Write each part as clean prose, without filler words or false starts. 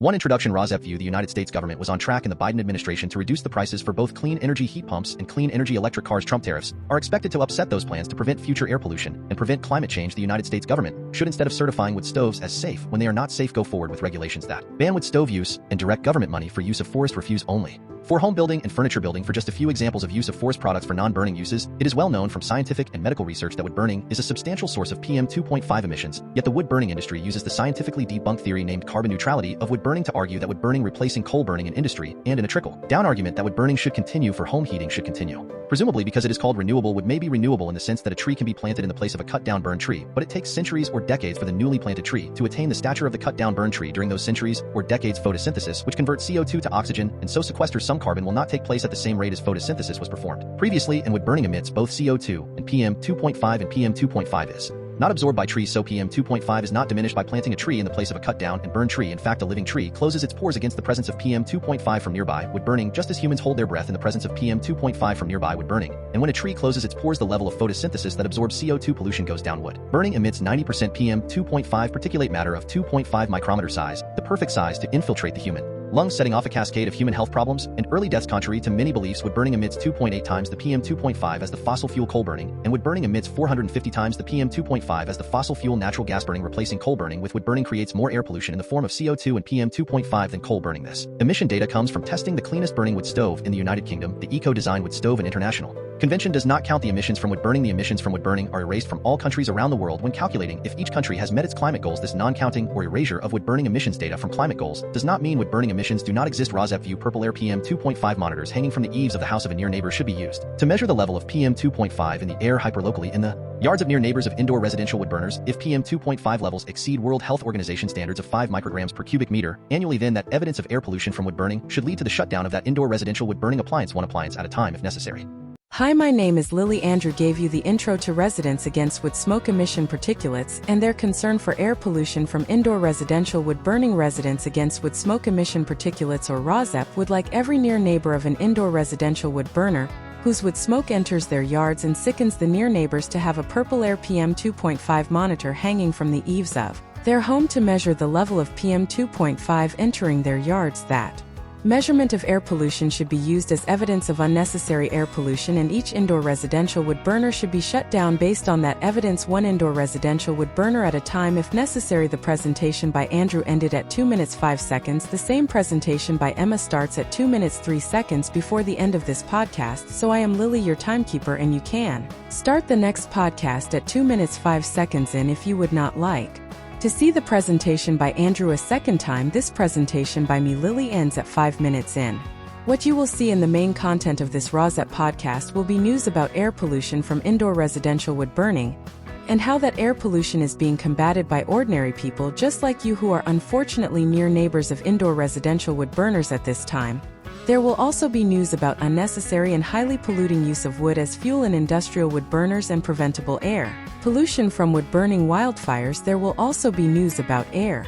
1. Introduction. RFK Junior. The United States government was on track in the Biden administration to reduce the prices for both clean energy heat pumps and clean energy electric cars. Trump tariffs are expected to upset those plans to prevent future air pollution and prevent climate change. The United States government should, instead of certifying wood stoves as safe when they are not safe, go forward with regulations that ban wood stove use and direct government money for use of forest refuse only. For home building and furniture building, for just a few examples of use of forest products for non-burning uses, it is well known from scientific and medical research that wood burning is a substantial source of PM 2.5 emissions, yet the wood burning industry uses the scientifically debunked theory named carbon neutrality of wood burning to argue that wood burning replacing coal burning in industry and in a trickle-down argument that wood burning should continue for home heating should continue. Presumably because it is called renewable, wood may be renewable in the sense that a tree can be planted in the place of a cut-down burned tree, but it takes centuries or decades for the newly planted tree to attain the stature of the cut-down burned tree. During those centuries or decades, photosynthesis, which converts CO2 to oxygen and so sequesters some carbon, will not take place at the same rate as photosynthesis was performed previously, and wood burning emits both CO2 and PM 2.5, and PM 2.5 is not absorbed by trees, so PM 2.5 is not diminished by planting a tree in the place of a cut-down and burned tree. In fact, a living tree closes its pores against the presence of PM 2.5 from nearby wood burning, just as humans hold their breath in the presence of PM 2.5 from nearby wood burning. And when a tree closes its pores, the level of photosynthesis that absorbs CO2 pollution goes down. Wood burning emits 90% PM 2.5 particulate matter of 2.5 micrometer size, the perfect size to infiltrate the human lungs, setting off a cascade of human health problems and early deaths. Contrary to many beliefs, wood burning emits 2.8 times the PM 2.5 as the fossil fuel coal burning, and wood burning emits 450 times the PM 2.5 as the fossil fuel natural gas burning. Replacing coal burning with wood burning creates more air pollution in the form of CO2 and PM 2.5 than coal burning. This emission data comes from testing the cleanest burning wood stove in the United Kingdom, the eco-design wood stove, and international convention does not count the emissions from wood burning. The emissions from wood burning are erased from all countries around the world when calculating if each country has met its climate goals. This non-counting or erasure of wood burning emissions data from climate goals does not mean wood burning emissions do not exist. RFK Junior. Purple air PM 2.5 monitors hanging from the eaves of the house of a near neighbor should be used to measure the level of PM 2.5 in the air hyperlocally in the yards of near neighbors of indoor residential wood burners. If PM 2.5 levels exceed World Health Organization standards of 5 micrograms per cubic meter annually, then that evidence of air pollution from wood burning should lead to the shutdown of that indoor residential wood burning appliance, one appliance at a time if necessary. Hi, my name is Lily. Andrew gave you the intro to Residents Against Wood Smoke Emission Particulates and their concern for air pollution from indoor residential wood burning. Residents Against Wood Smoke Emission Particulates, or RASEP, would like every near neighbor of an indoor residential wood burner whose wood smoke enters their yards and sickens the near neighbors to have a purple air PM 2.5 monitor hanging from the eaves of their home to measure the level of PM 2.5 entering their yards. That measurement of air pollution should be used as evidence of unnecessary air pollution, and each indoor residential wood burner should be shut down based on that evidence, one indoor residential wood burner at a time if necessary. The presentation by Andrew ended at 2 minutes 5 seconds. The same presentation by Emma starts at 2 minutes 3 seconds before the end of this podcast. So I am Lily, your timekeeper, and you can start the next podcast at 2 minutes 5 seconds in if you would not like to see the presentation by Andrew a second time. This presentation by me, Lily, ends at 5 minutes in. What you will see in the main content of this RASEP podcast will be news about air pollution from indoor residential wood burning and how that air pollution is being combated by ordinary people just like you who are unfortunately near neighbors of indoor residential wood burners at this time. There will also be news about unnecessary and highly polluting use of wood as fuel in industrial wood burners and preventable air pollution from wood burning wildfires. There will also be news about air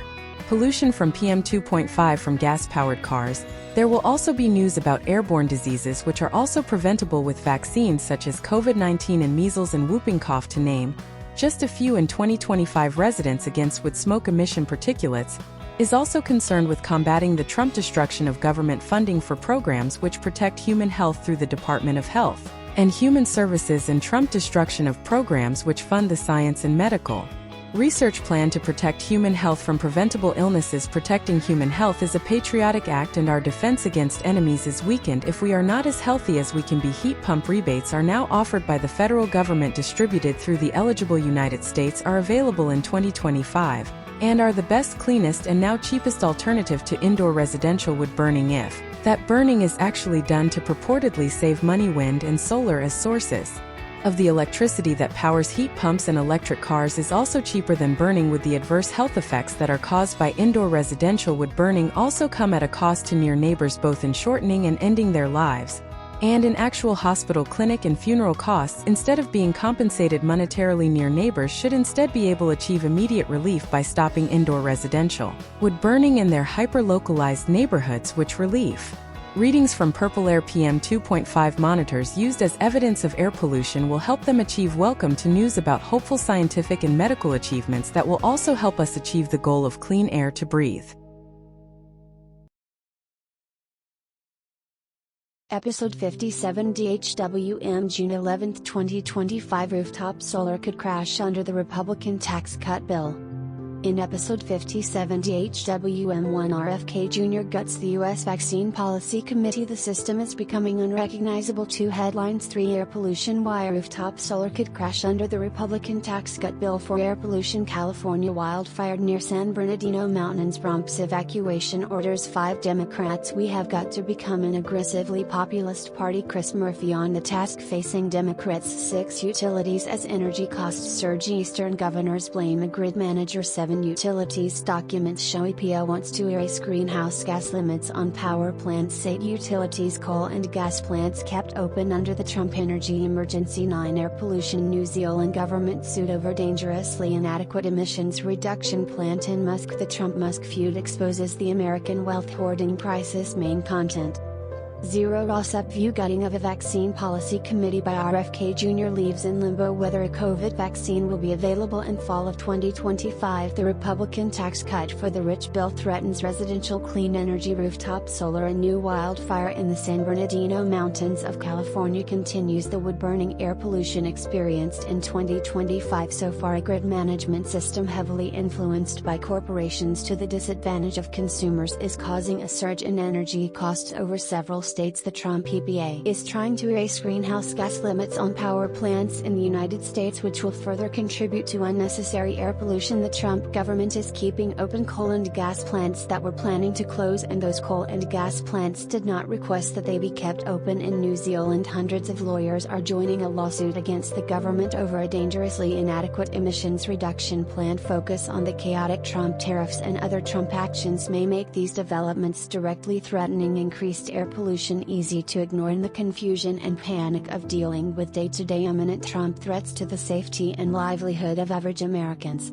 pollution from PM 2.5 from gas-powered cars. There will also be news about airborne diseases which are also preventable with vaccines such as COVID-19 and measles and whooping cough, to name just a few. In 2025, Residents Against Wood Smoke Emission Particulates is also concerned with combating the Trump destruction of government funding for programs which protect human health through the Department of Health and Human Services, and Trump destruction of programs which fund the science and medical research plan to protect human health from preventable illnesses. Protecting human health is a patriotic act, and our defense against enemies is weakened if we are not as healthy as we can be. Heat pump rebates are now offered by the federal government, distributed through the eligible United States, are available in 2025 and are the best, cleanest, and now cheapest alternative to indoor residential wood burning if that burning is actually done to purportedly save money. Wind and solar as sources of the electricity that powers heat pumps and electric cars is also cheaper than burning, with the adverse health effects that are caused by indoor residential wood burning also come at a cost to near neighbors, both in shortening and ending their lives and in actual hospital, clinic, and funeral costs. Instead of being compensated monetarily, near neighbors should instead be able to achieve immediate relief by stopping indoor residential wood burning in their hyper-localized neighborhoods, which relief readings from purple air PM 2.5 monitors used as evidence of air pollution will help them achieve. Welcome to news about hopeful scientific and medical achievements that will also help us achieve the goal of clean air to breathe. Episode 57 DHWM June 11, 2025 Rooftop solar could crash under the Republican tax cut bill. In Episode 57 DHWM1 RFK Jr. guts the U.S. Vaccine Policy Committee. The system is becoming unrecognizable. 2 headlines. 3 Air pollution. Why rooftop solar could crash under the Republican tax cut bill for air pollution. California wildfire near San Bernardino mountains prompts evacuation orders. 5 Democrats. We have got to become an aggressively populist party. Chris Murphy on the task facing Democrats. 6 Utilities as energy costs surge. Eastern governors blame a grid manager. 7 Utilities documents show EPA wants to erase greenhouse gas limits on power plants. 8 Utilities coal and gas plants kept open under the Trump energy emergency. 9 Air pollution. New Zealand government sued over dangerously inadequate emissions reduction plan. 10 Musk The Trump Musk feud exposes the American wealth hoarding crisis. Main content. 0 Rooftop view gutting of a vaccine policy committee by RFK Jr. leaves in limbo whether a COVID vaccine will be available in fall of 2025. The Republican tax cut for the rich bill threatens residential clean energy. Rooftop solar. A new wildfire in the San Bernardino mountains of California continues the wood-burning air pollution experienced in 2025. So far, a grid management system heavily influenced by corporations to the disadvantage of consumers is causing a surge in energy costs over several states. The Trump EPA is trying to erase greenhouse gas limits on power plants in the United States, which will further contribute to unnecessary air pollution. The Trump government is keeping open coal and gas plants that were planning to close, and those coal and gas plants did not request that they be kept open. In New Zealand, hundreds of lawyers are joining a lawsuit against the government over a dangerously inadequate emissions reduction plan. Focus on the chaotic Trump tariffs and other Trump actions may make these developments directly threatening increased air pollution easy to ignore in the confusion and panic of dealing with day-to-day imminent Trump threats to the safety and livelihood of average Americans.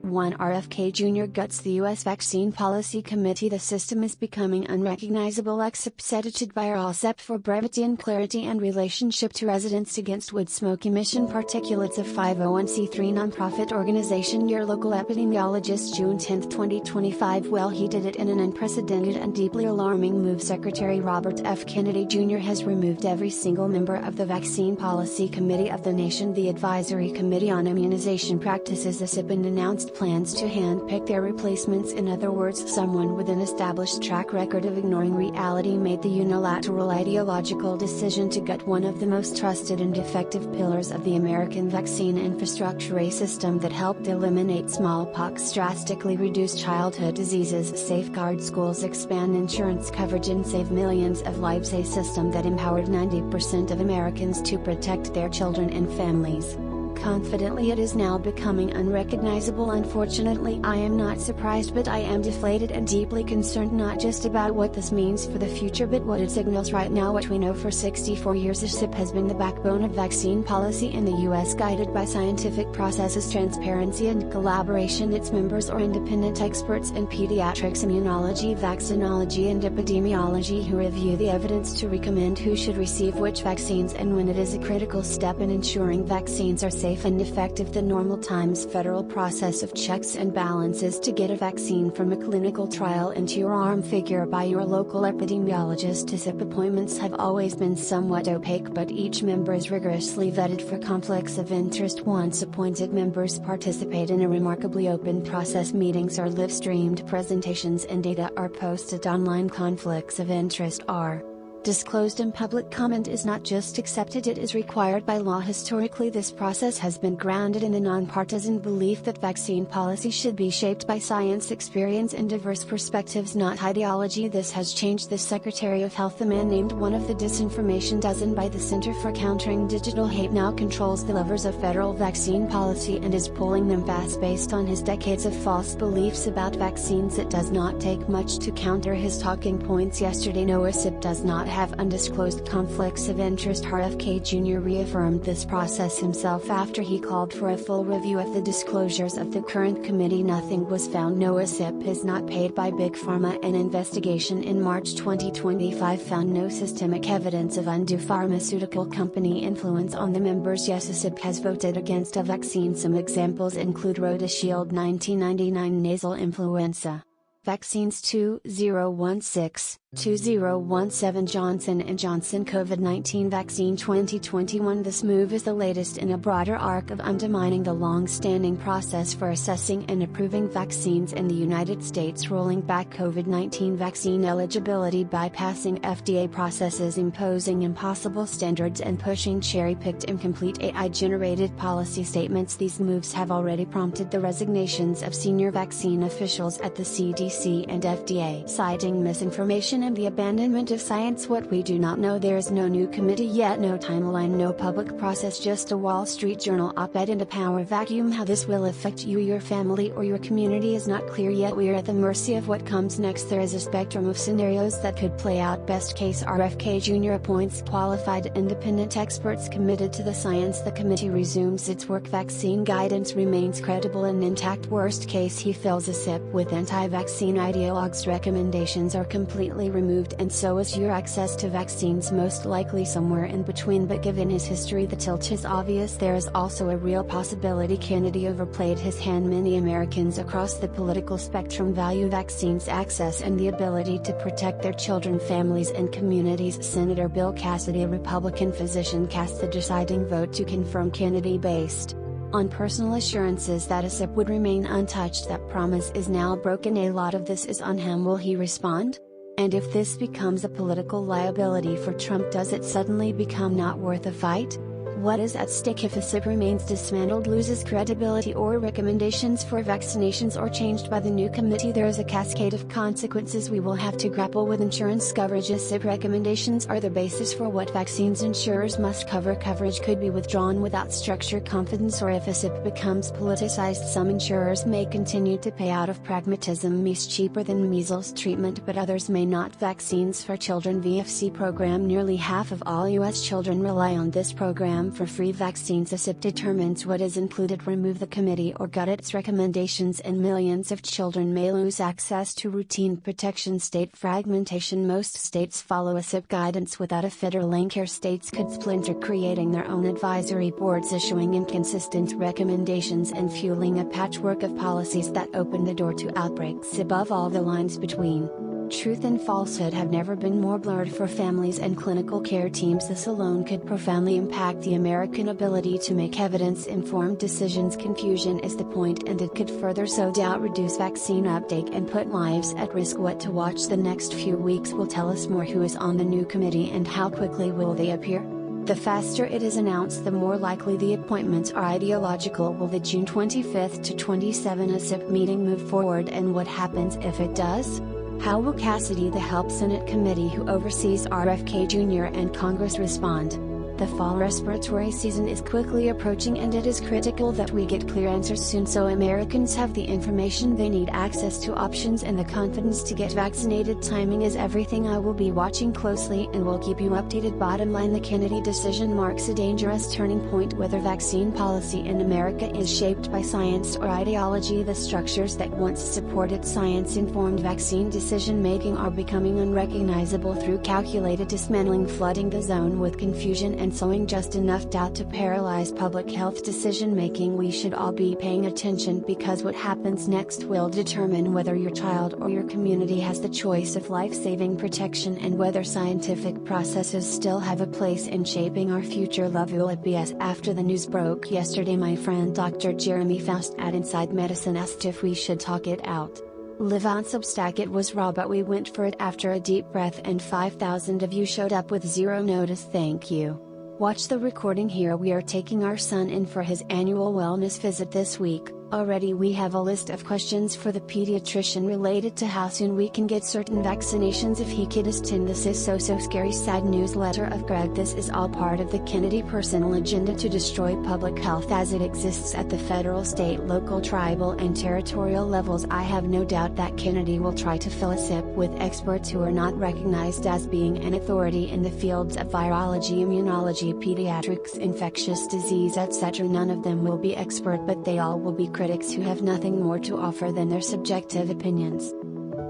1 RFK Jr. guts the U.S. Vaccine Policy Committee. The system is becoming unrecognizable except edited by RFK for brevity and clarity and relationship to residents against wood smoke emission particulates. A 501c3 nonprofit organization. Your local epidemiologist. June 10, 2025. Well, he did it in an unprecedented and deeply alarming move. Secretary Robert F. Kennedy Jr. has removed every single member of the Vaccine Policy Committee of the nation. The Advisory Committee on Immunization Practices (ACIP) announced plans to handpick their replacements. In other words, someone with an established track record of ignoring reality made the unilateral ideological decision to gut one of the most trusted and effective pillars of the American vaccine infrastructure, a system that helped eliminate smallpox, drastically reduce childhood diseases, safeguard schools, expand insurance coverage, and save millions of lives, a system that empowered 90% of Americans to protect their children and families. Confidently, it is now becoming unrecognizable. Unfortunately, I am not surprised, but I am deflated and deeply concerned, not just about what this means for the future but what it signals right now. What we know: for 64 years ACIP has been the backbone of vaccine policy in the U.S., guided by scientific processes, transparency and collaboration. Its members are independent experts in pediatrics, immunology, vaccinology and epidemiology who review the evidence to recommend who should receive which vaccines and when. It is a critical step in ensuring vaccines are safe and effective. The normal times federal process of checks and balances to get a vaccine from a clinical trial into your arm figure by your local epidemiologist. ACIP appointments have always been somewhat opaque, but each member is rigorously vetted for conflicts of interest. Once appointed members participate in a remarkably open process. Meetings are live streamed, presentations and data are posted online. Conflicts of interest are disclosed and public comment is not just accepted, it is required by law. Historically, this process has been grounded in the nonpartisan belief that vaccine policy should be shaped by science, experience and diverse perspectives, not ideology. This has changed. The Secretary of Health, a man named one of the disinformation dozen by the Center for Countering Digital Hate, now controls the levers of federal vaccine policy and is pulling them fast based on his decades of false beliefs about vaccines. It does not take much to counter his talking points. Yesterday, ACIP does not have undisclosed conflicts of interest. RFK Jr. reaffirmed this process himself after he called for a full review of the disclosures of the current committee. Nothing was found. ACIP is not paid by Big Pharma. An investigation in March 2025 found no systemic evidence of undue pharmaceutical company influence on the members. Yes, ACIP has voted against a vaccine. Some examples include RotaShield 1999 nasal influenza vaccines 2016, 2017 Johnson & Johnson COVID-19 vaccine 2021. This move is the latest in a broader arc of undermining the long-standing process for assessing and approving vaccines in the United States, rolling back COVID-19 vaccine eligibility, bypassing FDA processes, imposing impossible standards, and pushing cherry-picked incomplete AI-generated policy statements. These moves have already prompted the resignations of senior vaccine officials at the CDC and FDA, citing misinformation and the abandonment of science. What we do not know: there is no new committee yet, no timeline, no public process, just a Wall Street Journal op-ed and a power vacuum. How this will affect you, your family, or your community is not clear yet. We are at the mercy of what comes next. There is a spectrum of scenarios that could play out. Best case, RFK Junior appoints qualified independent experts committed to the science. The committee resumes its work. Vaccine guidance remains credible and intact. Worst case, he fills a SIP with anti-vaccine ideologues. Recommendations are completely removed, and so is your access to vaccines, most likely somewhere in between. But given his history, the tilt is obvious. There is also a real possibility Kennedy overplayed his hand. Many Americans across the political spectrum value vaccines access and the ability to protect their children, families, and communities. Senator Bill Cassidy, a Republican physician, cast the deciding vote to confirm Kennedy based on personal assurances that a SIP would remain untouched. That promise is now broken. A lot of this is on him. Will he respond? And if this becomes a political liability for Trump, does it suddenly become not worth a fight? What is at stake if a SIP remains dismantled, loses credibility, or recommendations for vaccinations are changed by the new committee? There is a cascade of consequences we will have to grapple with. Insurance coverage. SIP recommendations are the basis for what vaccines insurers must cover. Coverage could be withdrawn without structure, confidence, or if a SIP becomes politicized. Some insurers may continue to pay out of pragmatism. Me's cheaper than measles treatment, but others may not. Vaccines for Children VFC program. Nearly half of all U.S. children rely on this program for free vaccines. A SIP determines what is included. Remove the committee or gut its recommendations and millions of children may lose access to routine protection. State fragmentation. Most states follow a SIP guidance without a federal link. Here, states could splinter, creating their own advisory boards, issuing inconsistent recommendations, and fueling a patchwork of policies that open the door to outbreaks. Above all, the lines between truth and falsehood have never been more blurred for families and clinical care teams. This alone could profoundly impact the American ability to make evidence-informed decisions. Confusion is the point, and it could further sow doubt, reduce vaccine uptake, and put lives at risk. What to watch the next few weeks will tell us more. Who is on the new committee and how quickly will they appear? The faster it is announced, the more likely the appointments are ideological. Will the June 25 to 27 SIP meeting move forward, and what happens if it does? How will Cassidy, the Help Senate committee who oversees RFK Jr. and Congress, respond? The fall respiratory season is quickly approaching, and it is critical that we get clear answers soon so Americans have the information they need, access to options, and the confidence to get vaccinated. Timing is everything. I will be watching closely and will keep you updated. Bottom line, the Kennedy decision marks a dangerous turning point. Whether vaccine policy in America is shaped by science or ideology, the structures that once supported science-informed vaccine decision-making are becoming unrecognizable through calculated dismantling, flooding the zone with confusion and sowing just enough doubt to paralyze public health decision-making. We should all be paying attention, because what happens next will determine whether your child or your community has the choice of life-saving protection, and whether scientific processes still have a place in shaping our future. Love you at BS. After the news broke yesterday, my friend Dr. Jeremy Faust at Inside Medicine asked if we should talk it out. Live on Substack. It was raw, but we went for it after a deep breath, and 5,000 of you showed up with zero notice. Thank you. Watch the recording here. We are taking our son in for his annual wellness visit this week. Already we have a list of questions for the pediatrician related to how soon we can get certain vaccinations if he kid is 10. This is so scary. Sad newsletter of Greg. This is all part of the Kennedy personal agenda to destroy public health as it exists at the federal, state, local, tribal, and territorial levels. I have no doubt that Kennedy will try to fill a SIP with experts who are not recognized as being an authority in the fields of virology, immunology, pediatrics, infectious disease, etc. None of them will be expert, but they all will be critics who have nothing more to offer than their subjective opinions.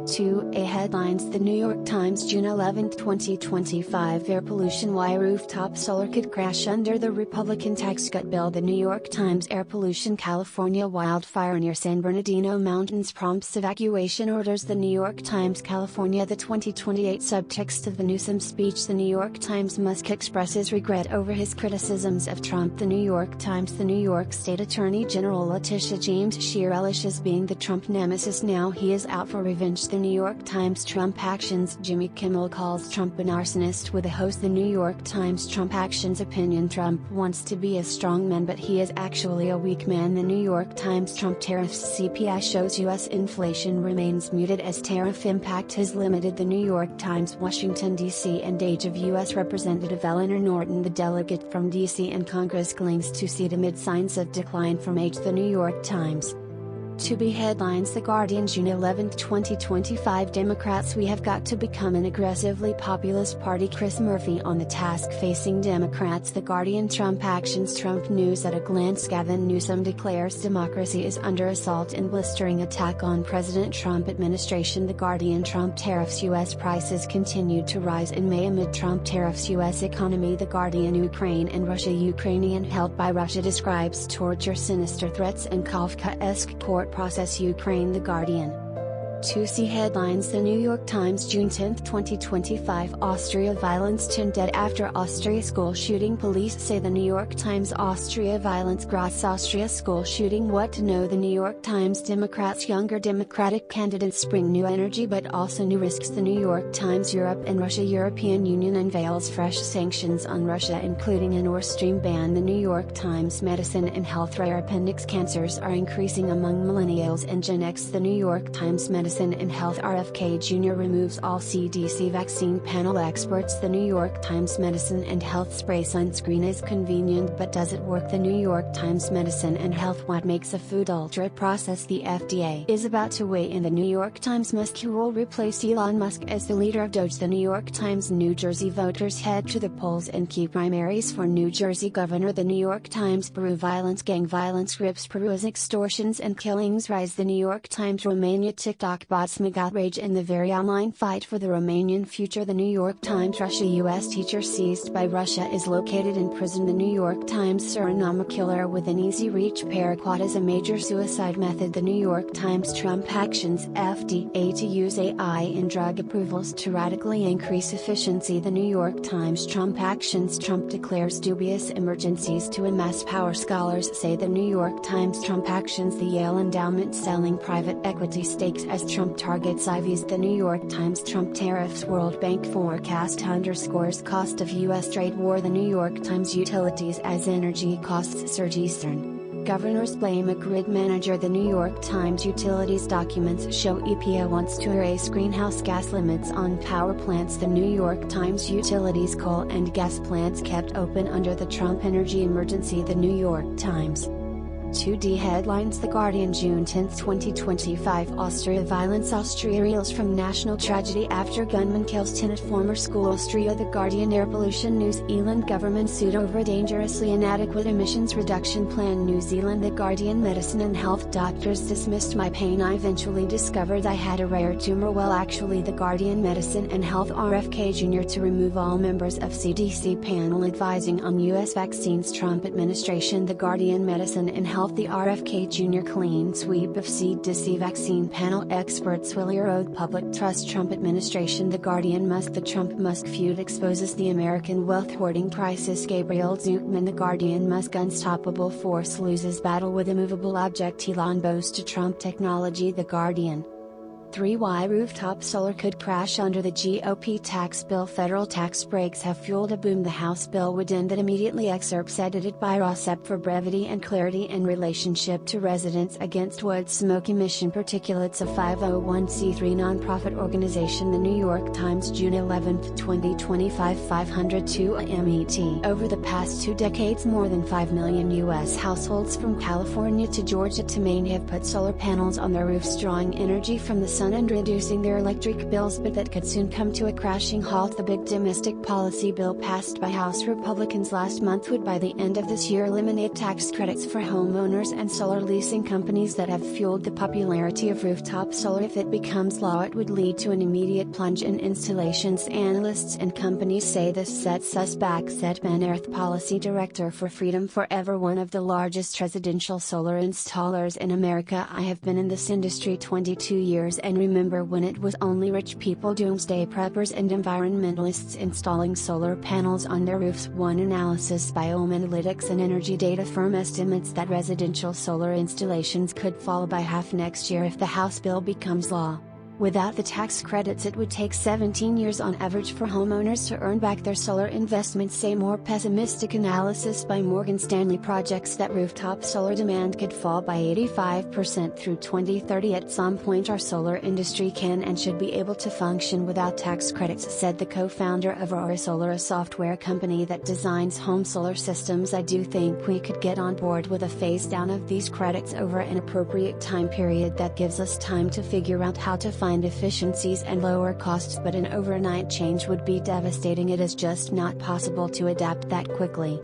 2A headlines: The New York Times, June 11, 2025. Air pollution: why rooftop solar could crash under the Republican tax cut bill. The New York Times. Air pollution: California wildfire near San Bernardino mountains prompts evacuation orders. The New York Times. California. The 2028 subtext of the Newsom speech. The New York Times. Musk expresses regret over his criticisms of Trump. The New York Times. The New York State Attorney General Letitia James she relishes being the Trump nemesis. Now he is out for revenge. The New York Times. Trump actions: Jimmy Kimmel calls Trump an arsonist with a host. The New York Times. Trump actions: opinion: Trump wants to be a strong man but he is actually a weak man. The New York Times. Trump tariffs: CPI shows U.S. inflation remains muted as tariff impact has limited. The New York Times. Washington, D.C. and age of U.S. Representative Eleanor Norton. The delegate from D.C. and Congress claims to see amid signs of decline from age. The New York Times. 2B headlines: The Guardian, June 11, 2025. Democrats: we have got to become an aggressively populist party. Chris Murphy on the task facing Democrats. The Guardian. Trump actions: Trump news at a glance. Gavin Newsom declares democracy is under assault in blistering attack on President Trump administration. The Guardian. Trump tariffs: U.S. prices continued to rise in May amid Trump tariffs. U.S. economy. The Guardian. Ukraine and Russia. Ukrainian held by Russia describes torture, sinister threats and Kafkaesque court process. Ukraine. The Guardian. 2C headlines: The New York Times, June 10, 2025. Austria: violence 10 dead after Austria school shooting. Police say. The New York Times. Austria: violence. Graz, Austria school shooting. What to know. The New York Times. Democrats: younger Democratic candidates bring new energy but also new risks. The New York Times. Europe and Russia. European Union unveils fresh sanctions on Russia including a Nord Stream ban. The New York Times. Medicine and health: rare appendix cancers are increasing among millennials and Gen X. The New York Times. Medicine and health: RFK Junior removes all CDC vaccine panel experts. The New York Times. Medicine and health: spray sunscreen is convenient but does it work? The New York Times. Medicine and health: what makes a food ultra processed? The FDA is about to weigh in. The New York Times. Musk who will replace Elon Musk as the leader of Doge. The New York Times. New Jersey voters head to the polls in key primaries for New Jersey governor. The New York Times. Peru: violence. Gang violence grips Peru as extortions and killings rise. The New York Times. Romania: TikTok bots got rage in the very online fight for the Romanian future. The New York Times. Russia: U.S. teacher seized by Russia is located in prison. The New York Times. Suriname: killer within easy reach. Paraquat is a major suicide method. The New York Times. Trump actions: FDA to use AI in drug approvals to radically increase efficiency. The New York Times. Trump actions: Trump declares dubious emergencies to amass power. Scholars say. The New York Times. Trump actions: the Yale endowment selling private equity stakes as Trump targets Ivies. The New York Times. Trump tariffs: World Bank forecast underscores cost of U.S. trade war. The New York Times. Utilities as energy costs surge. Eastern governors blame a grid manager. The New York Times. Utilities documents show EPA wants to erase greenhouse gas limits on power plants. The New York Times. Utilities: coal and gas plants kept open under the Trump energy emergency. The New York Times. 2D headlines: The Guardian, June 10, 2025. Austria: violence. Austria reels from national tragedy after gunman kills 10 at former school. Austria: The Guardian. Air pollution. New Zealand government sued over dangerously inadequate emissions reduction plan. New Zealand: The Guardian. Medicine and health: doctors dismissed my pain. I eventually discovered I had a rare tumor. Well, actually. The Guardian. Medicine and health: RFK Junior to remove all members of CDC panel advising on U.S. vaccines. Trump administration. The Guardian. Medicine and health: the RFK Jr. clean sweep of CDC vaccine panel experts will erode public trust. Trump administration. The Guardian. Musk The Trump Musk feud exposes the American wealth hoarding crisis. Gabriel Zucman. The Guardian. Musk unstoppable force loses battle with immovable object. Elon bows to Trump technology. The Guardian. 3. Rooftop solar could crash under the GOP tax bill. Federal tax breaks have fueled a boom. The House bill would end. That immediately. Excerpts edited by Rossep for brevity and clarity in relationship to residents against wood smoke emission particulates. A 501c3 nonprofit organization. The New York Times, June 11, 2025. 502 MET. Over the past 2 decades, more than 5 million U.S. households from California to Georgia to Maine have put solar panels on their roofs, drawing energy from the sun and reducing their electric bills, but that could soon come to a crashing halt. The big domestic policy bill passed by House Republicans last month would by the end of this year eliminate tax credits for homeowners and solar leasing companies that have fueled the popularity of rooftop solar. If it becomes law, it would lead to an immediate plunge in installations. Analysts and companies say this sets us back, said Ben Earth, policy director for Freedom Forever, one of the largest residential solar installers in America. I have been in this industry 22 years and remember when it was only rich people, doomsday preppers and environmentalists installing solar panels on their roofs. One analysis by Ohm Analytics, an energy data firm, estimates that residential solar installations could fall by half next year if the House bill becomes law. Without the tax credits, it would take 17 years on average for homeowners to earn back their solar investments. A more pessimistic analysis by Morgan Stanley projects that rooftop solar demand could fall by 85% through 2030. At some point, our solar industry can and should be able to function without tax credits, said the co-founder of Aurora Solar, a software company that designs home solar systems. I do think we could get on board with a phase down of these credits over an appropriate time period that gives us time to figure out how to find efficiencies and lower costs, but an overnight change would be devastating. It is just not possible to adapt that quickly.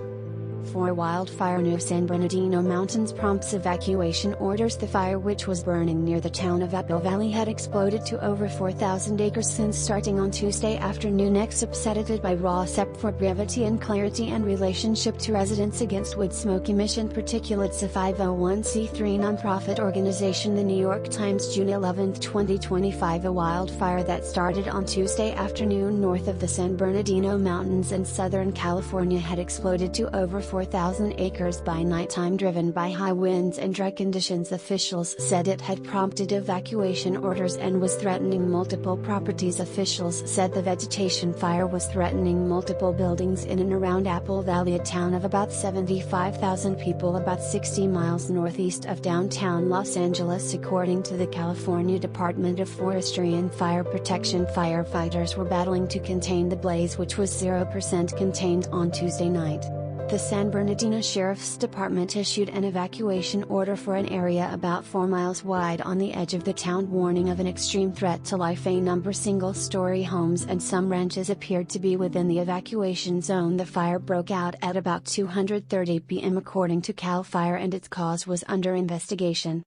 For wildfire news, San Bernardino Mountains prompts evacuation orders. The fire, which was burning near the town of Apple Valley, had exploded to over 4,000 acres since starting on Tuesday afternoon. Excited by RFK for brevity and clarity and relationship to residents against wood smoke emission particulates, a 501c3 nonprofit organization. The New York Times, June 11, 2025. A wildfire that started on Tuesday afternoon north of the San Bernardino Mountains in Southern California had exploded to over 4,000 acres by nighttime, driven by high winds and dry conditions. Officials said it had prompted evacuation orders and was threatening multiple properties. Officials said the vegetation fire was threatening multiple buildings in and around Apple Valley, a town of about 75,000 people about 60 miles northeast of downtown Los Angeles. According to the California Department of Forestry and Fire Protection, firefighters were battling to contain the blaze, which was 0% contained on Tuesday night. The San Bernardino Sheriff's Department issued an evacuation order for an area about 4 miles wide on the edge of the town, warning of an extreme threat to life. A number of single-story homes and some ranches appeared to be within the evacuation zone. The fire broke out at about 2:30 p.m. according to CAL FIRE, and its cause was under investigation.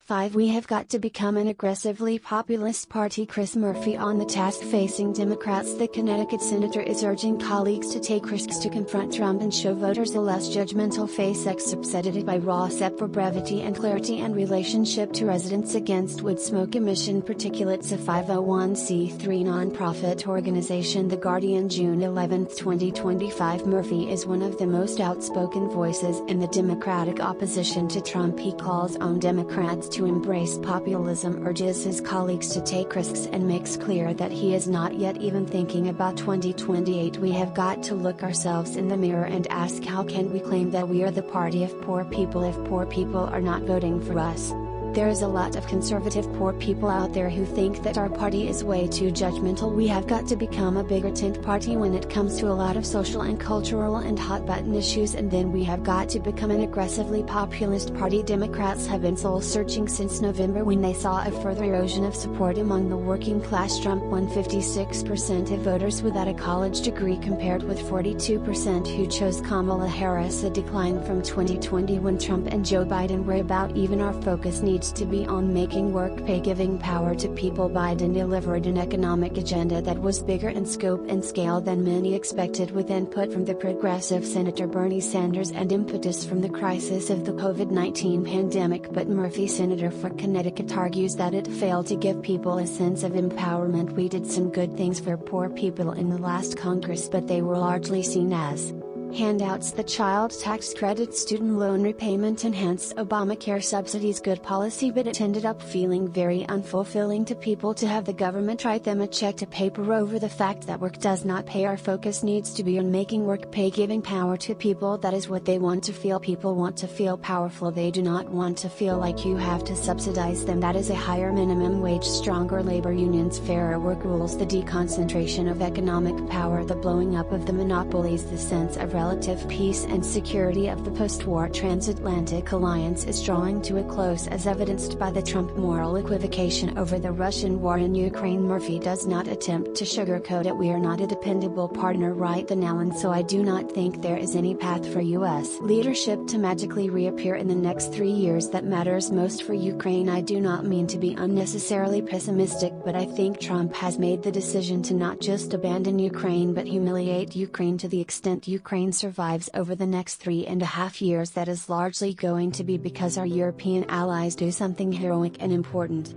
5. We have got to become an aggressively populist party. Chris Murphy on the task facing Democrats. The Connecticut senator is urging colleagues to take risks to confront Trump and show voters a less judgmental face. Upset by RFK for brevity and clarity and relationship to residents against wood smoke emission particulates, a 501c3 nonprofit organization. The Guardian, June 11, 2025. Murphy is one of the most outspoken voices in the Democratic opposition to Trump. He calls on Democrats to embrace populism, urges his colleagues to take risks, and makes clear that he is not yet even thinking about 2028. We have got to look ourselves in the mirror and ask, how can we claim that we are the party of poor people if poor people are not voting for us? There is a lot of conservative poor people out there who think that our party is way too judgmental. We have got to become a bigger tent party when it comes to a lot of social and cultural and hot button issues, and then we have got to become an aggressively populist party. Democrats have been soul searching since November, when they saw a further erosion of support among the working class. Trump won 56% of voters without a college degree, compared with 42% who chose Kamala Harris, a decline from 2020 when Trump and Joe Biden were about even. Our focus needs to be on making work pay, giving power to people. Biden delivered an economic agenda that was bigger in scope and scale than many expected, with input from the progressive Senator Bernie Sanders and impetus from the crisis of the COVID-19 pandemic. But Murphy, senator for Connecticut, argues that it failed to give people a sense of empowerment. We did some good things for poor people in the last Congress, but they were largely seen as handouts. The child tax credit, student loan repayment, enhanced Obamacare subsidies, good policy, but it ended up feeling very unfulfilling to people to have the government write them a check to paper over the fact that work does not pay. Our focus needs to be on making work pay, giving power to people. That is what they want to feel. People want to feel powerful. They do not want to feel like you have to subsidize them. That is a higher minimum wage, stronger labor unions, fairer work rules, the deconcentration of economic power, the blowing up of the monopolies, the sense of relative peace and security of the post-war transatlantic alliance is drawing to a close, as evidenced by the Trump moral equivocation over the Russian war in Ukraine. Murphy does not attempt to sugarcoat it. We are not a dependable partner right now, and so I do not think there is any path for U.S. leadership to magically reappear in the next 3 years that matters most for Ukraine. I do not mean to be unnecessarily pessimistic, but I think Trump has made the decision to not just abandon Ukraine but humiliate Ukraine to the extent Ukraine survives over the next 3.5 years. That is largely going to be because our European allies do something heroic and important.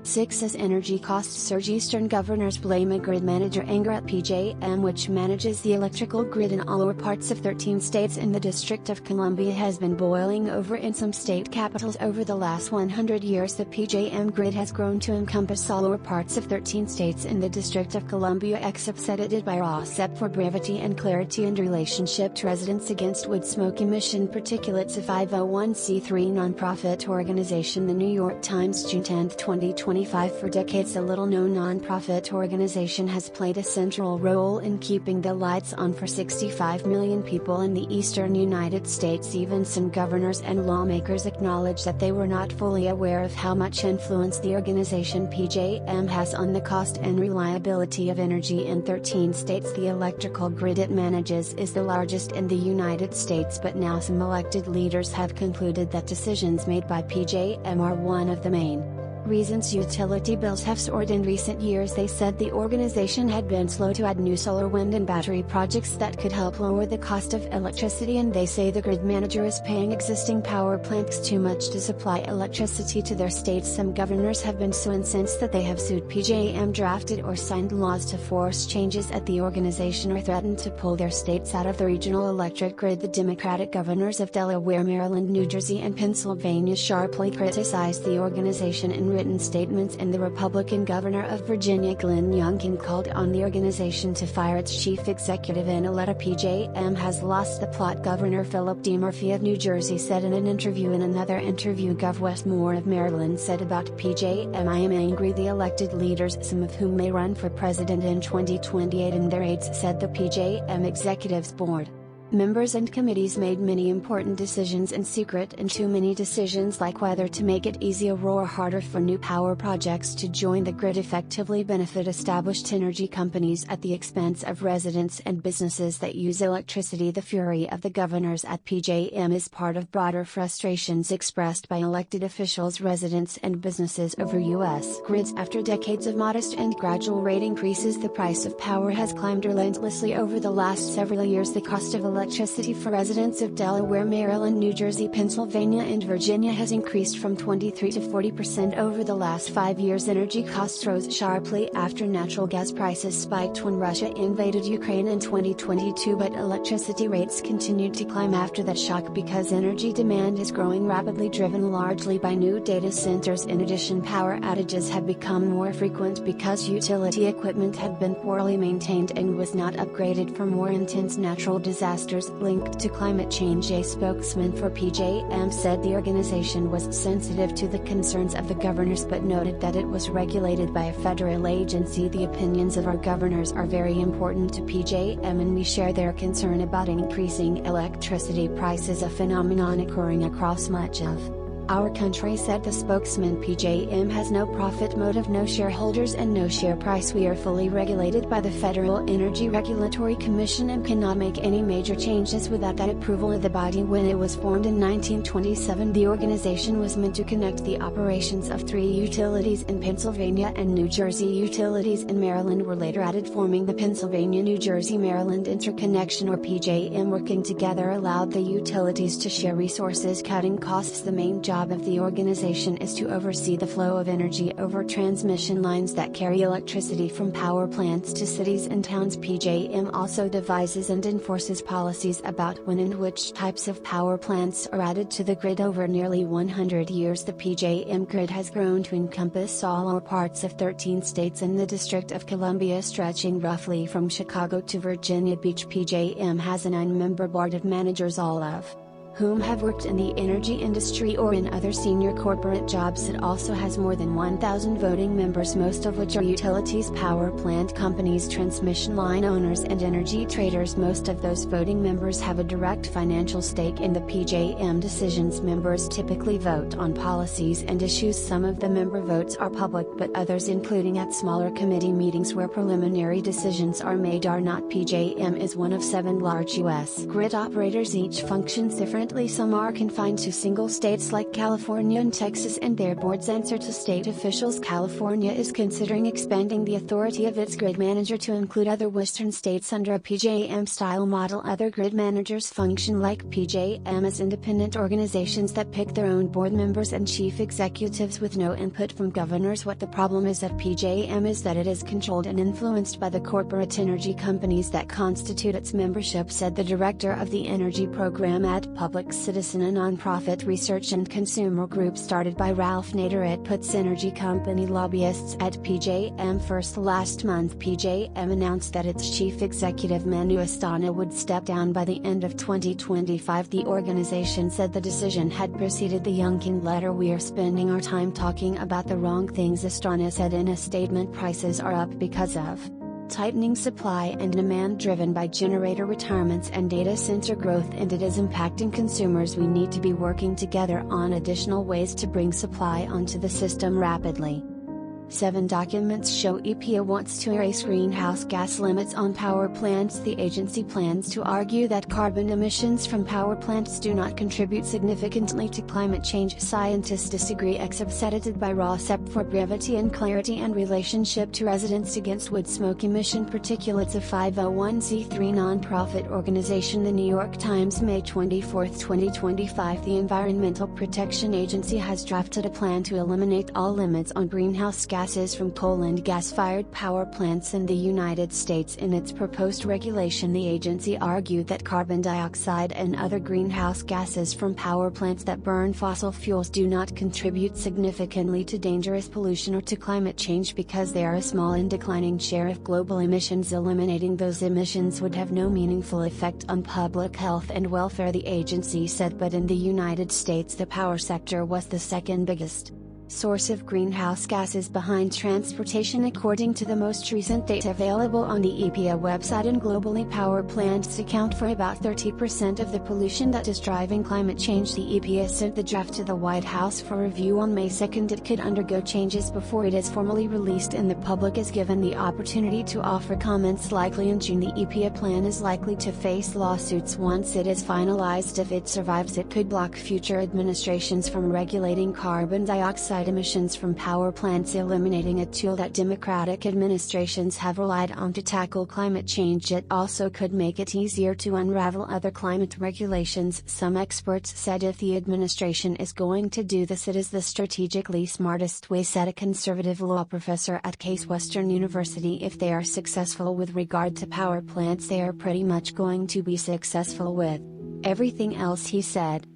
6. As energy costs surge, Eastern governors blame a grid manager anger at PJM, which manages the electrical grid in all or parts of 13 states in the District of Columbia, has been boiling over in some state capitals. Over the last 100 years, the PJM grid has grown to encompass all or parts of 13 states in the District of Columbia, except edited by RFK for brevity and clarity and relationship to residents against wood smoke emission particulates. A 501c3 nonprofit organization, the New York Times, June 10, 2020. For decades, a little-known non-profit organization has played a central role in keeping the lights on for 65 million people in the eastern United States. Even some governors and lawmakers acknowledge that they were not fully aware of how much influence the organization PJM has on the cost and reliability of energy in 13 states. The electrical grid it manages is the largest in the United States, but now some elected leaders have concluded that decisions made by PJM are one of the main reasons utility bills have soared in recent years. They said the organization had been slow to add new solar, wind and battery projects that could help lower the cost of electricity, and they say the grid manager is paying existing power plants too much to supply electricity to their states. Some governors have been so incensed that they have sued PJM, drafted or signed laws to force changes at the organization, or threatened to pull their states out of the regional electric grid. The Democratic governors of Delaware, Maryland, New Jersey and Pennsylvania sharply criticized the organization in written statements, and the Republican governor of Virginia, Glenn Youngkin, called on the organization to fire its chief executive in a letter. PJM has lost the plot, Governor Philip D. Murphy of New Jersey said in an interview. In another interview, Gov. Westmore of Maryland said about PJM, "I am angry the elected leaders, some of whom may run for president in 2028, and their aides," said the PJM Executives Board. Members and committees made many important decisions in secret, and too many decisions like whether to make it easier or harder for new power projects to join the grid effectively benefit established energy companies at the expense of residents and businesses that use electricity. The fury of the governors at PJM is part of broader frustrations expressed by elected officials, residents and businesses over U.S. grids. After decades of modest and gradual rate increases, the price of power has climbed relentlessly over the last several years. The cost of electricity for residents of Delaware, Maryland, New Jersey, Pennsylvania and Virginia has increased from 23% to 40% over the last 5 years. Energy costs rose sharply after natural gas prices spiked when Russia invaded Ukraine in 2022, but electricity rates continued to climb after that shock because energy demand is growing rapidly, driven largely by new data centers. In addition, power outages have become more frequent because utility equipment had been poorly maintained and was not upgraded for more intense natural disasters linked to climate change. A spokesman for PJM said the organization was sensitive to the concerns of the governors, but noted that it was regulated by a federal agency. "The opinions of our governors are very important to PJM, and we share their concern about increasing electricity prices, a phenomenon occurring across much of our country," said the spokesman. "PJM has no profit motive, no shareholders and no share price. We are fully regulated by the Federal Energy Regulatory Commission and cannot make any major changes without that approval of the body." When it was formed in 1927, the organization was meant to connect the operations of 3 utilities in Pennsylvania and New Jersey. Utilities in Maryland were later added, forming the Pennsylvania, New Jersey, Maryland Interconnection, or PJM. Working together allowed the utilities to share resources, cutting costs. The main job of the organization is to oversee the flow of energy over transmission lines that carry electricity from power plants to cities and towns. PJM also devises and enforces policies about when and which types of power plants are added to the grid. Over nearly 100 years, the PJM grid has grown to encompass all or parts of 13 states in the District of Columbia, stretching roughly from Chicago to Virginia Beach. PJM has a 9-member board of managers, all of whom have worked in the energy industry or in other senior corporate jobs. It also has more than 1,000 voting members, most of which are utilities, power plant companies, transmission line owners and energy traders. Most of those voting members have a direct financial stake in the PJM decisions. Members typically vote on policies and issues. Some of the member votes are public, but others, including at smaller committee meetings where preliminary decisions are made, are not. PJM is one of 7 large U.S. grid operators. Each functions differently. Some are confined to single states like California and Texas, and their boards answer to state officials. California is considering expanding the authority of its grid manager to include other western states under a PJM-style model. Other grid managers function like PJM as independent organizations that pick their own board members and chief executives with no input from governors. What the problem is at PJM is that it is controlled and influenced by the corporate energy companies that constitute its membership, said the director of the energy program at Public Citizen, a nonprofit research and consumer group started by Ralph Nader. It puts energy company lobbyists at PJM first. Last month, PJM announced that its chief executive Manu Astana would step down by the end of 2025. The organization said the decision had preceded the Youngkin letter. "We are spending our time talking about the wrong things," Astana said in a statement. Prices are up because of tightening supply and demand driven by generator retirements and data center growth, and it is impacting consumers. "We need to be working together on additional ways to bring supply onto the system rapidly." 7 documents show EPA wants to erase greenhouse gas limits on power plants. The agency plans to argue that carbon emissions from power plants do not contribute significantly to climate change. Scientists disagree. Edited by Rooftop for brevity and clarity and relationship to residents against wood smoke emission particulates. A 501c3 nonprofit organization. The New York Times, May 24, 2025. The Environmental Protection Agency has drafted a plan to eliminate all limits on greenhouse gases from coal and gas-fired power plants in the United States. In its proposed regulation, the agency argued that carbon dioxide and other greenhouse gases from power plants that burn fossil fuels do not contribute significantly to dangerous pollution or to climate change because they are a small and declining share of global emissions. Eliminating those emissions would have no meaningful effect on public health and welfare, the agency said. But in the United States, the power sector was the second biggest source of greenhouse gases behind transportation, according to the most recent data available on the EPA website. And globally, power plants account for about 30% of the pollution that is driving climate change. The EPA sent the draft to the White House for review on May 2. It could undergo changes before it is formally released and the public is given the opportunity to offer comments. Likely in June, the EPA plan is likely to face lawsuits once it is finalized. If it survives, it could block future administrations from regulating carbon dioxide emissions from power plants, eliminating a tool that Democratic administrations have relied on to tackle climate change. It also could make it easier to unravel other climate regulations. Some experts said if the administration is going to do this, it is the strategically smartest way, said a conservative law professor at Case Western University. If they are successful with regard to power plants, they are pretty much going to be successful with everything else, he said.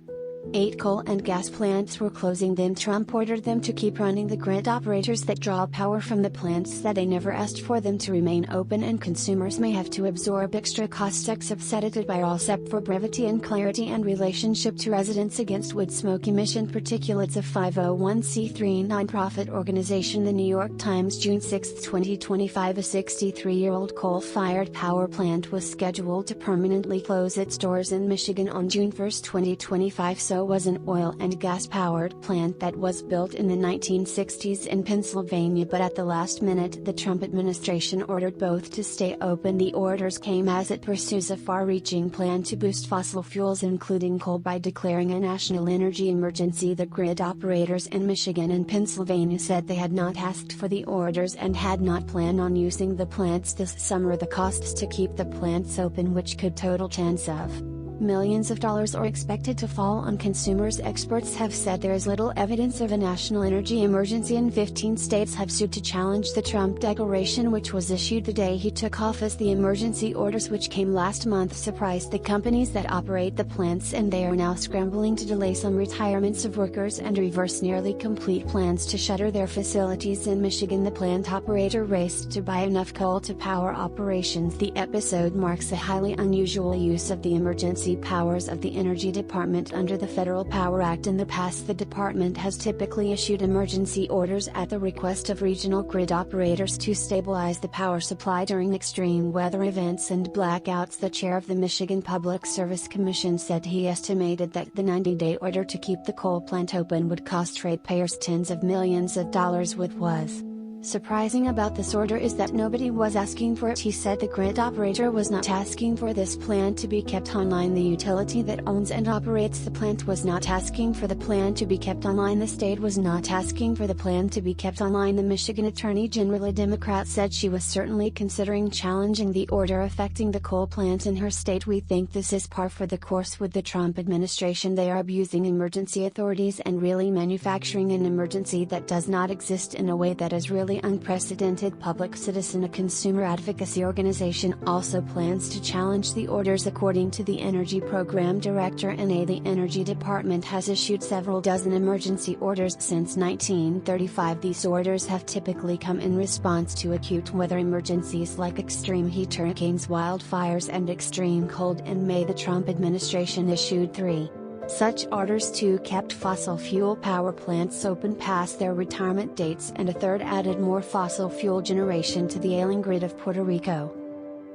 8 coal and gas plants were closing, then Trump ordered them to keep running. The grid operators that draw power from the plants said they never asked for them to remain open, and consumers may have to absorb extra costs. Edited by Rooftop for brevity and clarity and relationship to residents against wood smoke emission particulates. A 501c3 nonprofit organization. The New York Times, June 6, 2025. A 63-year-old coal-fired power plant was scheduled to permanently close its doors in Michigan on June 1, 2025. So was an oil and gas-powered plant that was built in the 1960s in Pennsylvania, but at the last minute the Trump administration ordered both to stay open. The orders came as it pursues a far-reaching plan to boost fossil fuels, including coal, by declaring a national energy emergency. The grid operators in Michigan and Pennsylvania said they had not asked for the orders and had not planned on using the plants this summer. The costs to keep the plants open, which could total tens of millions of dollars, are expected to fall on consumers. Experts have said there is little evidence of a national energy emergency, and 15 states have sued to challenge the Trump declaration, which was issued the day he took office. The emergency orders, which came last month, surprised the companies that operate the plants, and they are now scrambling to delay some retirements of workers and reverse nearly complete plans to shutter their facilities. In Michigan, the plant operator raced to buy enough coal to power operations. The episode marks a highly unusual use of the emergency emergency powers of the Energy Department under the Federal Power Act. In the past, the department has typically issued emergency orders at the request of regional grid operators to stabilize the power supply during extreme weather events and blackouts. The chair of the Michigan Public Service Commission said he estimated that the 90-day order to keep the coal plant open would cost ratepayers tens of millions of dollars. What was surprising about this order is that nobody was asking for it. He said the grid operator was not asking for this plant to be kept online. The utility that owns and operates the plant was not asking for the plant to be kept online. The state was not asking for the plant to be kept online. The Michigan Attorney General, a Democrat, said she was certainly considering challenging the order affecting the coal plant in her state. We think this is par for the course with the Trump administration. They are abusing emergency authorities and really manufacturing an emergency that does not exist in a way that is really unprecedented. Public Citizen, a consumer advocacy organization, also plans to challenge the orders. According to the Energy Program Director NA, the Energy Department has issued several dozen emergency orders since 1935. These orders have typically come in response to acute weather emergencies like extreme heat, hurricanes, wildfires, and extreme cold. In May, the Trump administration issued 3 such orders. 2 kept fossil fuel power plants open past their retirement dates, and a third added more fossil fuel generation to the ailing grid of Puerto Rico.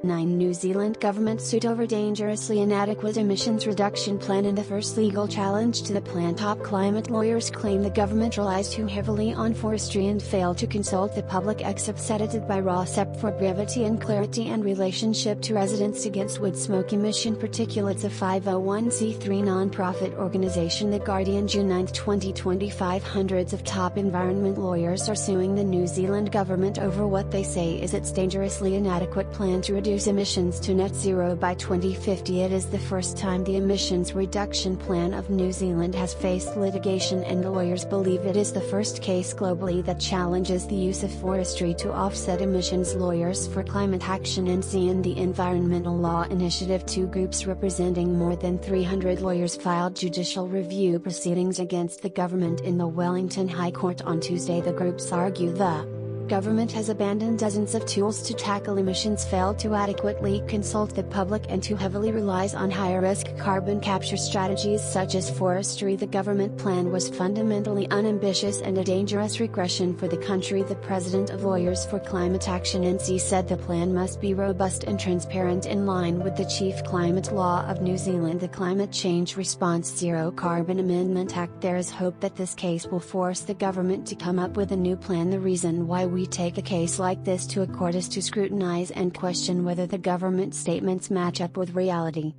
9 New Zealand government sued over dangerously inadequate emissions reduction plan. In the first legal challenge to the plan, top climate lawyers claim the government relies too heavily on forestry and failed to consult the public. Cited by RFK for brevity and clarity and relationship to residents against wood smoke emission particulates. A 501c3 non-profit organization, The Guardian, June 9, 2025. Hundreds of top environment lawyers are suing the New Zealand government over what they say is its dangerously inadequate plan to reduce emissions to net zero by 2050. It is the first time the emissions reduction plan of New Zealand has faced litigation, and lawyers believe it is the first case globally that challenges the use of forestry to offset emissions. Lawyers for Climate Action NC and the Environmental Law Initiative, 2 groups representing more than 300 lawyers, filed judicial review proceedings against the government in the Wellington High Court on Tuesday. The groups argue the government has abandoned dozens of tools to tackle emissions, failed to adequately consult the public, and too heavily relies on high-risk carbon capture strategies such as forestry. The government plan was fundamentally unambitious and a dangerous regression for the country. The president of Lawyers for Climate Action NC said the plan must be robust and transparent, in line with the Chief Climate Law of New Zealand, the Climate Change Response Zero Carbon Amendment Act. There is hope that this case will force the government to come up with a new plan. The reason why we take a case like this to a court is to scrutinize and question whether the government statements match up with reality.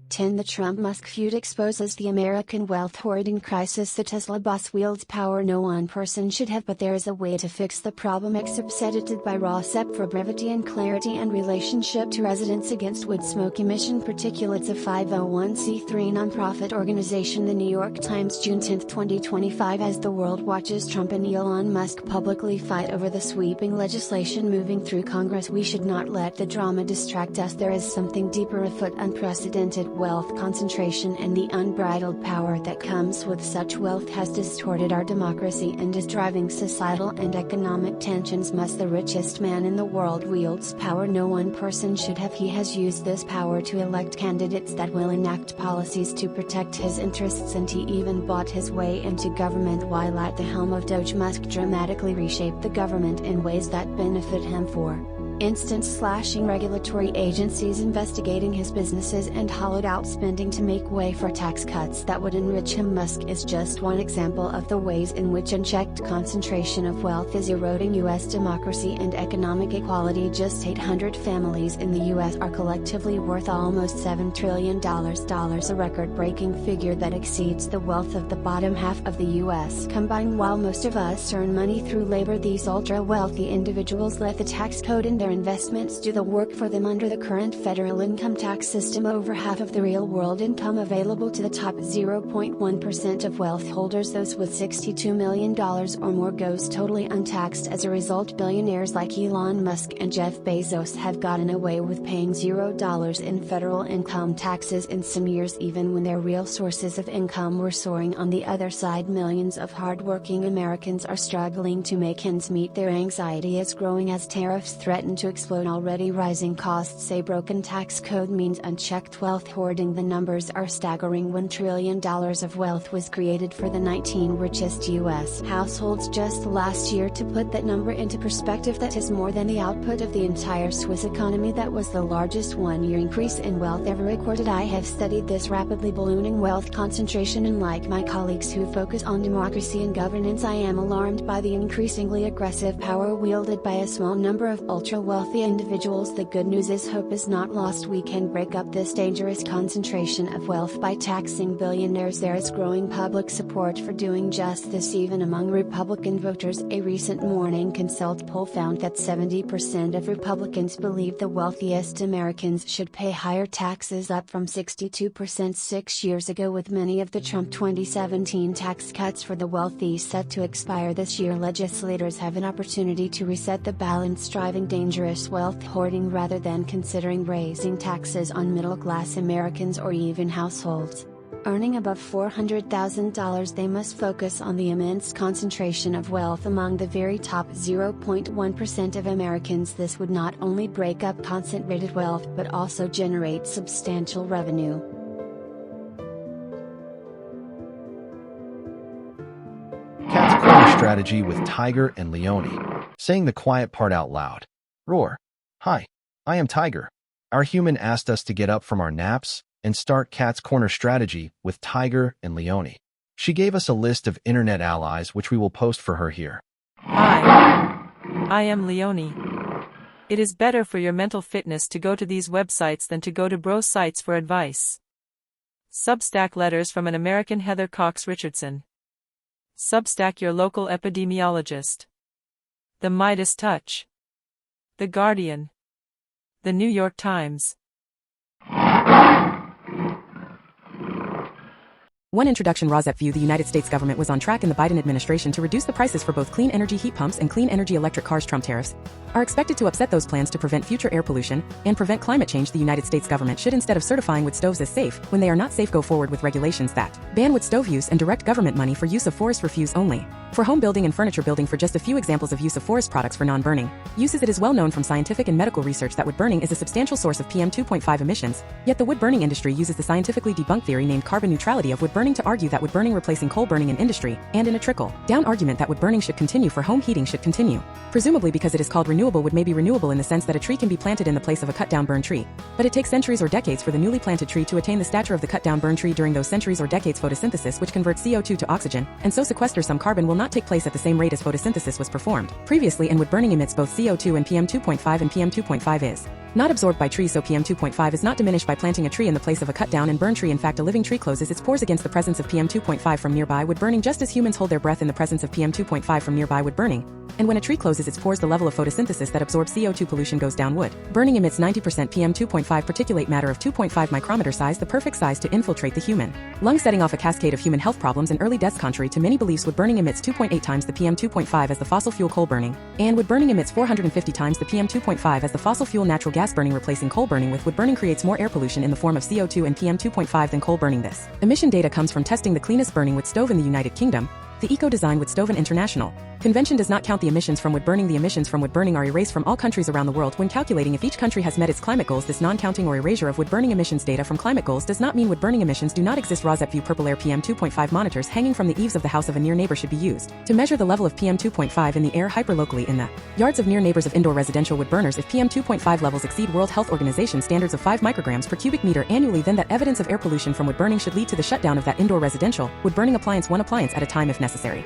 10 The Trump Musk feud exposes the American wealth hoarding crisis. The Tesla boss wields power no one person should have, but there is a way to fix the problem. Cited by RFK for brevity and clarity and relationship to residents against wood smoke emission particulates. A 501c3 nonprofit organization. The New York Times, June 10, 2025. As the world watches Trump and Elon Musk publicly fight over the sweeping legislation moving through Congress, we should not let the drama distract us. There is something deeper afoot. Unprecedented wealth concentration and the unbridled power that comes with such wealth has distorted our democracy and is driving societal and economic tensions. Musk, the richest man in the world, wields power no one person should have. He has used this power to elect candidates that will enact policies to protect his interests, and he even bought his way into government while at the helm of Doge. Musk dramatically reshaped the government in ways that benefit him. For instance, slashing regulatory agencies investigating his businesses and hollowed out spending to make way for tax cuts that would enrich him. Musk is just one example of the ways in which unchecked concentration of wealth is eroding U.S. democracy and economic equality. Just 800 families in the U.S. are collectively worth almost $7 trillion, a record-breaking figure that exceeds the wealth of the bottom half of the U.S. combined. While most of us earn money through labor, these ultra-wealthy individuals let the tax code and their investments do the work for them. Under the current federal income tax system, over half of the real-world income available to the top 0.1% of wealth holders, those with $62 million or more, goes totally untaxed. As a result, billionaires like Elon Musk and Jeff Bezos have gotten away with paying $0 in federal income taxes in some years, even when their real sources of income were soaring. On the other side, millions of hardworking Americans are struggling to make ends meet. Their anxiety is growing as tariffs threaten positioned to explode already rising costs. A broken tax code means unchecked wealth hoarding. The numbers are staggering. $1 trillion of wealth was created for the 19 richest U.S. households just last year. To put that number into perspective, that is more than the output of the entire Swiss economy. That was the largest one-year increase in wealth ever recorded. I have studied this rapidly ballooning wealth concentration, and like my colleagues who focus on democracy and governance, I am alarmed by the increasingly aggressive power wielded by a small number of ultra-wealthy individuals. The good news is hope is not lost. We can break up this dangerous concentration of wealth by taxing billionaires. There is growing public support for doing just this, even among Republican voters. A recent Morning Consult poll found that 70% of Republicans believe the wealthiest Americans should pay higher taxes, up from 62% 6 years ago. With many of the Trump 2017 tax cuts for the wealthy set to expire this year, legislators have an opportunity to reset the balance, driving dangerous wealth hoarding rather than considering raising taxes on middle-class Americans or even households earning above $400,000. They must focus on the immense concentration of wealth among the very top 0.1% of Americans. This would not only break up concentrated wealth but also generate substantial revenue. Cat's corner strategy with Tiger and Leone. Saying the quiet part out loud. Roar. Hi, I am Tiger. Our human asked us to get up from our naps and start Cat's corner strategy with Tiger and Leone. She gave us a list of internet allies which we will post for her here. Hi, I am Leone. It is better for your mental fitness to go to these websites than to go to bro sites for advice. Substack letters from an American Heather Cox Richardson. Substack your local epidemiologist. The Midas Touch. The Guardian. The New York Times. One introduction. Rosette view. The United States government was on track in the Biden administration to reduce the prices for both clean energy heat pumps and clean energy electric cars. Trump tariffs are expected to upset those plans to prevent future air pollution and prevent climate change. The United States government should, instead of certifying wood stoves as safe when they are not safe, go forward with regulations that ban wood stove use and direct government money for use of forest refuse only for home building and furniture building. For just a few examples of use of forest products for non-burning uses, it is well known from scientific and medical research that wood burning is a substantial source of PM 2.5 emissions, yet the wood burning industry uses the scientifically debunked theory named carbon neutrality of wood burning to argue that wood burning replacing coal burning in industry, and in a trickle-down argument that wood burning should continue for home heating should continue. Presumably because it is called renewable, wood may be renewable in the sense that a tree can be planted in the place of a cut-down burned tree, but it takes centuries or decades for the newly planted tree to attain the stature of the cut-down burned tree. During those centuries or decades, photosynthesis, which converts CO2 to oxygen, and so sequesters some carbon, will not take place at the same rate as photosynthesis was performed previously, and wood burning emits both CO2 and PM 2.5, and PM 2.5 is not absorbed by trees, so PM 2.5 is not diminished by planting a tree in the place of a cut-down and burned tree. In fact, a living tree closes its pores against the presence of PM 2.5 from nearby wood burning, just as humans hold their breath in the presence of PM 2.5 from nearby wood burning. And when a tree closes its pores, the level of photosynthesis that absorbs CO2 pollution goes down. Wood burning emits 90% PM 2.5 particulate matter of 2.5 micrometer size, the perfect size to infiltrate the human lung, setting off a cascade of human health problems and early deaths. Contrary to many beliefs, wood burning emits 2.8 times the PM 2.5 as the fossil fuel coal burning, and wood burning emits 450 times the PM 2.5 as the fossil fuel natural gas burning. Replacing coal burning with wood burning creates more air pollution in the form of CO2 and PM 2.5 than coal burning. This emission data comes from testing the cleanest burning wood stove in the United Kingdom, the Eco-Design Wood Stove. International Convention does not count the emissions from wood burning. The emissions from wood burning are erased from all countries around the world when calculating if each country has met its climate goals. This non-counting or erasure of wood burning emissions data from climate goals does not mean wood burning emissions do not exist. Rosette view. Purple air. PM 2.5 monitors hanging from the eaves of the house of a near neighbor should be used to measure the level of PM 2.5 in the air hyperlocally in the yards of near neighbors of indoor residential wood burners. If PM 2.5 levels exceed World Health Organization standards of 5 micrograms per cubic meter annually, then that evidence of air pollution from wood burning should lead to the shutdown of that indoor residential wood burning appliance, one appliance at a time if necessary.